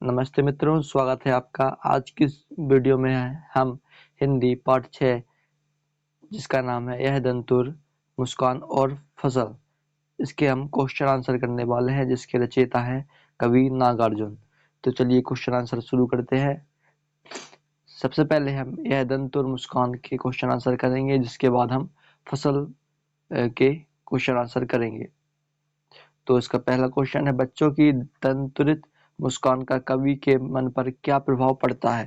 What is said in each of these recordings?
नमस्ते मित्रों, स्वागत है आपका। आज की इस वीडियो में हम हिंदी पाठ 6 जिसका नाम है यह दंतुर, मुस्कान और फसल, इसके हम क्वेश्चन आंसर करने वाले हैं, जिसके रचयिता है कवि नागार्जुन। तो चलिए क्वेश्चन आंसर शुरू करते हैं। सबसे पहले हम यह दंतुर मुस्कान के क्वेश्चन आंसर करेंगे, जिसके बाद हम फसल के क्वेश्चन आंसर करेंगे। तो इसका पहला क्वेश्चन है, बच्चों की दंतुरित मुस्कान का कवि के मन पर क्या प्रभाव पड़ता है?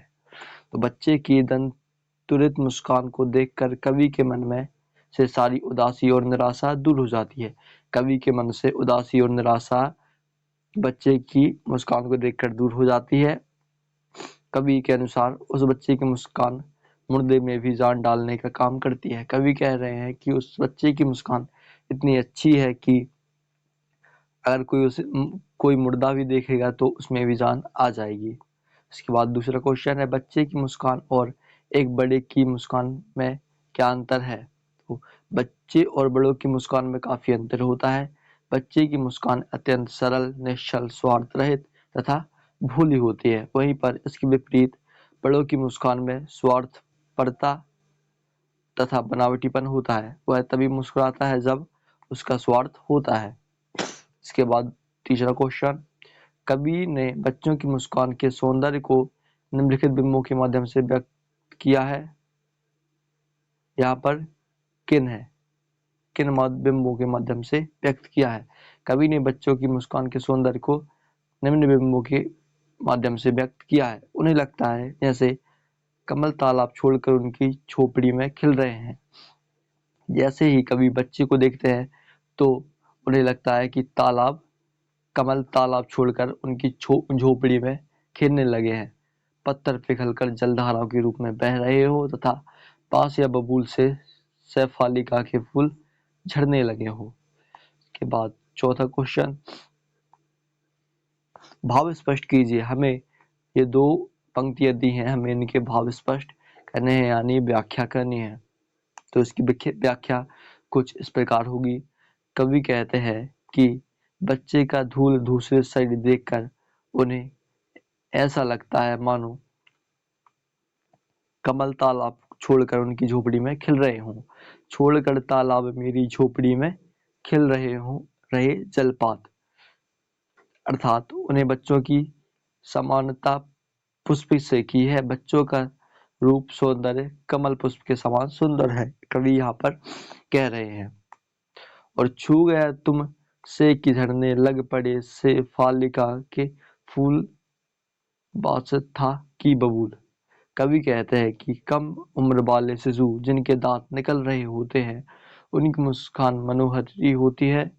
तो बच्चे की दंतुरित मुस्कान को देखकर कवि के मन में से सारी उदासी और निराशा दूर हो जाती है। कवि के मन से उदासी और निराशा बच्चे की मुस्कान को देखकर दूर हो जाती है। कवि के अनुसार उस बच्चे की मुस्कान मुर्दे में भी जान डालने का काम करती है। कवि कह रहे हैं कि उस बच्चे की मुस्कान इतनी अच्छी है कि अगर कोई मुर्दा भी देखेगा तो उसमें भी जान आ जाएगी। इसके बाद दूसरा क्वेश्चन है, बच्चे की मुस्कान और एक बड़े की मुस्कान में क्या अंतर है? तो बच्चे और बड़ों की मुस्कान में काफी अंतर होता है। बच्चे की मुस्कान अत्यंत सरल, निश्चल, स्वार्थ रहित तथा भोली होती है। वहीं पर इसके विपरीत बड़ों की मुस्कान में स्वार्थपरता तथा बनावटीपन होता है। वह तभी मुस्कुराता है जब उसका स्वार्थ होता है। इसके बाद तीसरा क्वेश्चन, कवि ने बच्चों की मुस्कान के सौंदर्य को निम्नलिखित बिंबों के माध्यम से व्यक्त किया है। यहाँ पर किन है, किन बिंबों के माध्यम से व्यक्त किया है? कवि ने बच्चों की मुस्कान के सौंदर्य को निम्न बिंबों के माध्यम से व्यक्त किया है। उन्हें लगता है जैसे कमल तालाब छोड़कर उनकी झोपड़ी में खिल रहे हैं। जैसे ही कवि बच्चे को देखते हैं तो उन्हें लगता है कि कमल तालाब छोड़कर उनकी झोपड़ी में खिलने लगे हैं, पत्थर पिघलकर जलधाराओं के रूप में बह रहे हो तथा बांस या बबूल से शेफालिका के फूल झड़ने लगे हो। के बाद चौथा क्वेश्चन, भाव स्पष्ट कीजिए। हमें ये दो पंक्तियां दी हैं, हमें इनके भाव स्पष्ट करने हैं, यानी व्याख्या करनी है। तो इसकी व्याख्या कुछ इस प्रकार होगी। कवि कहते हैं कि बच्चे का धूल धूसरित शरीर देखकर उन्हें ऐसा लगता है मानो कमल तालाब छोड़कर उनकी झोपड़ी में खिल रहे हों। छोड़कर तालाब मेरी झोपड़ी में खिल रहे जलपात, अर्थात उन्हें बच्चों की समानता पुष्प से की है। बच्चों का रूप सौंदर्य कमल पुष्प के समान सुंदर है, कवि यहाँ पर कह रहे हैं। और छू गया तुम से कि झड़ने लग पड़े से फालिका के फूल, बासत था की बबूल। कवि कहते हैं कि कम उम्र वाले शिशु जिनके दांत निकल रहे होते हैं, उनकी मुस्कान मनोहरी होती है।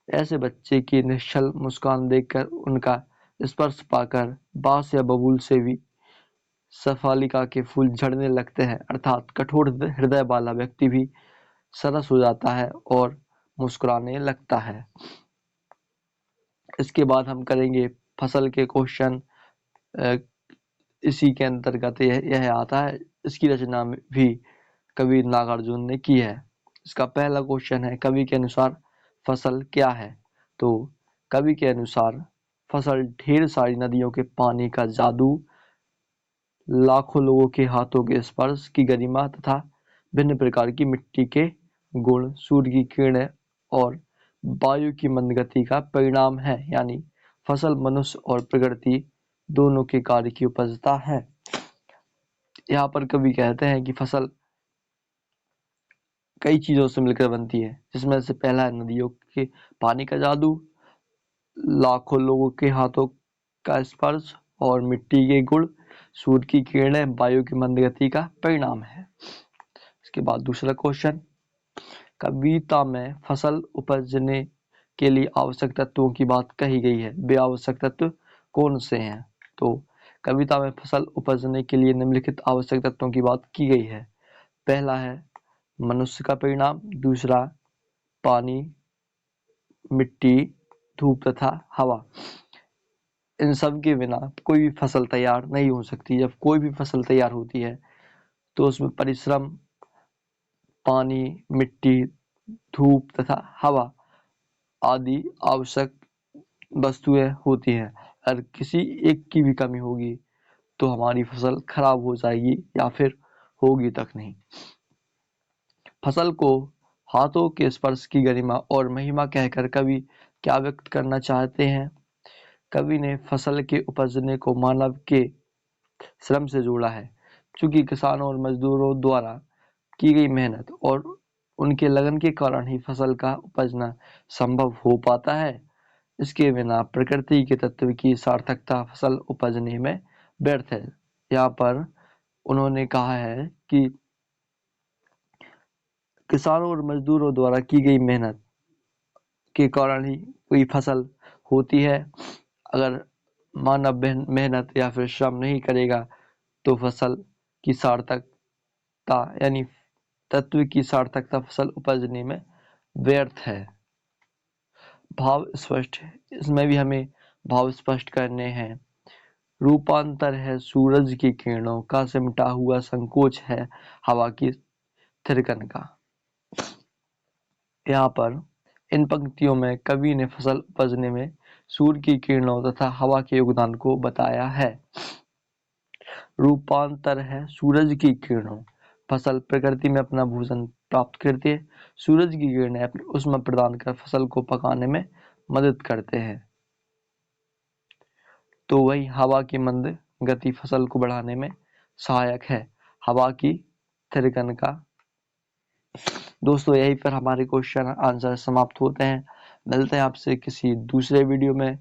ऐसे बच्चे की निश्चल मुस्कान देखकर, उनका स्पर्श पाकर बांस या बबूल से भी सफालिका के फूल झड़ने लगते हैं, अर्थात कठोर हृदय वाला व्यक्ति भी सरस हो जाता है और मुस्कुराने लगता है। इसके बाद हम करेंगे फसल के क्वेश्चन। इसी के अंतर्गत यह आता है। इसकी रचना भी कवि नागार्जुन ने की है। इसका पहला क्वेश्चन है, कवि के अनुसार फसल क्या है? तो कवि के अनुसार फसल ढेर सारी नदियों के पानी का जादू, लाखों लोगों के हाथों के स्पर्श की गरिमा तथा भिन्न प्रकार की मिट्टी के गुण, सूर्य की किरणें और वायु की मंद गति का परिणाम है। यानी फसल मनुष्य और प्रकृति दोनों के कार्य की उपजता है। यहाँ पर कवि कहते हैं कि फसल कई चीजों से मिलकर बनती है, जिसमें से पहला है नदियों के पानी का जादू, लाखों लोगों के हाथों का स्पर्श और मिट्टी के गुण, सूर्य की किरणें, वायु की मंद गति का परिणाम है। इसके बाद दूसरा क्वेश्चन, कविता में फसल उपजने के लिए आवश्यक तत्वों की बात कही गई है, वे आवश्यक तत्व कौन से हैं? तो कविता में फसल उपजने के लिए निम्नलिखित आवश्यक तत्वों की बात की गई है। पहला है मनुष्य का परिणाम, दूसरा पानी, मिट्टी, धूप तथा हवा। इन सब के बिना कोई भी फसल तैयार नहीं हो सकती। जब कोई भी फसल तैयार होती है तो उसमें परिश्रम, पानी, मिट्टी, धूप तथा हवा आदि आवश्यक वस्तुएं होती हैं। अगर किसी एक की भी कमी होगी तो हमारी फसल खराब हो जाएगी या फिर होगी तक नहीं। फसल को हाथों के स्पर्श की गरिमा और महिमा कहकर कवि क्या व्यक्त करना चाहते हैं? कवि ने फसल के उपजने को मानव के श्रम से जोड़ा है, क्योंकि किसानों और मजदूरों द्वारा की गई मेहनत और उनके लगन के कारण ही फसल का उपजना संभव हो पाता है। इसके बिना प्रकृति के तत्व की सार्थकता फसल उपजने में व्यर्थ है। यहाँ पर उन्होंने कहा है कि किसानों और मजदूरों द्वारा की गई मेहनत के कारण ही कोई फसल होती है। अगर मानव मेहनत या फिर श्रम नहीं करेगा तो फसल की सार्थकता यानी तत्व की सार्थकता फसल उपजने में व्यर्थ है। भाव स्पष्ट, इसमें भी हमें भाव स्पष्ट करने हैं। रूपांतर है सूरज की किरणों का, सिमटा हुआ संकोच है हवा की थिरकन का। यहाँ पर इन पंक्तियों में कवि ने फसल उपजने में सूर्य की किरणों तथा हवा के योगदान को बताया है। रूपांतर है सूरज की किरणों, फसल प्रकृति में अपना भोजन प्राप्त करती है। सूरज की किरणें अपनी ऊष्मा प्रदान कर फसल को पकाने में मदद करते हैं। तो वही हवा की मंद गति फसल को बढ़ाने में सहायक है। हवा की थिरकन का। दोस्तों यही पर हमारे क्वेश्चन आंसर समाप्त होते हैं। मिलते हैं आपसे किसी दूसरे वीडियो में।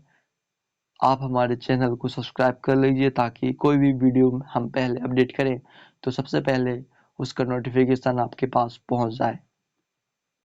आप हमारे चैनल को सब्सक्राइब कर लीजिए ताकि कोई भी वीडियो हम पहले अपडेट करें तो सबसे पहले उसका नोटिफिकेशन आपके पास पहुंच जाए।